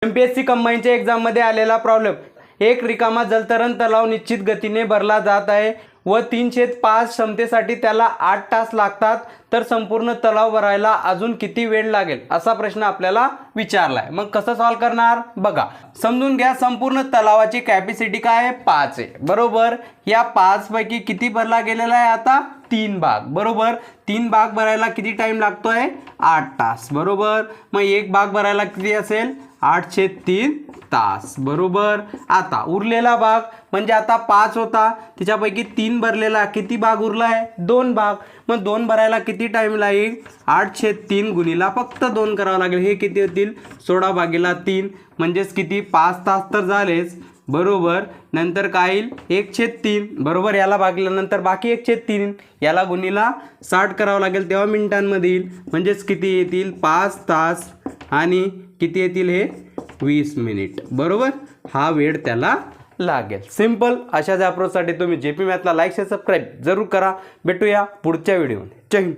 MPSC कंबाईनच्या एक्झाममध्ये आलेला problem, एक रिकामा जलतरण तलाव निश्चित गतीने भरला जात आहे व 3/5 क्षमतेसाठी त्याला 8 तास लागतात, तर संपूर्ण तलाव भरायला अजून किती वेळ लागेल असा प्रश्न आपल्याला विचारलाय। मग कसं सॉल्व करणार बघा, समजून घ्या। संपूर्ण तलावाची कॅपॅसिटी काय आहे, 5 आहे बरोबर। या 5 पैकी किती भरला गेलेला आहे आता, 3 भाग बरोबर। 3 भाग भरायला किती टाइम लागतोय, 8 तास बरोबर। मग एक भाग भरायला किती असेल, 8/3 तास बरोबर। आता उरलेला भाग म्हणजे आता 5 होता, त्याच्यापैकी 3 भरलेला, किती भाग उरला आहे, 2 भाग। मग 2 भरायला किती टाइम लागेल, 8/3 गुणिला फक्त 2 करावं लागेल। हे किती होतील, 16/3 म्हणजेच किती, 5 तास तर झालेच बरोबर। नंतर काय येईल, 1/3 बरोबर, याला भागल्यानंतर बाकी 1/3, याला गुणिला 60 करावं लागेल, तेव्हा मिनिटांमध्ये येईल। म्हणजेच किती येतील, 5 तास आणि किती येतील, हे 20 मिनिट बरोबर। हा वेळ त्याला लागेल। सिंपल। अशाच अप्रोचसाठी तुम्ही JP मॅथला लाईक शेअर सबस्क्राईब जरूर करा। भेटूया पुढच्या व्हिडिओमध्ये। जय हिंद।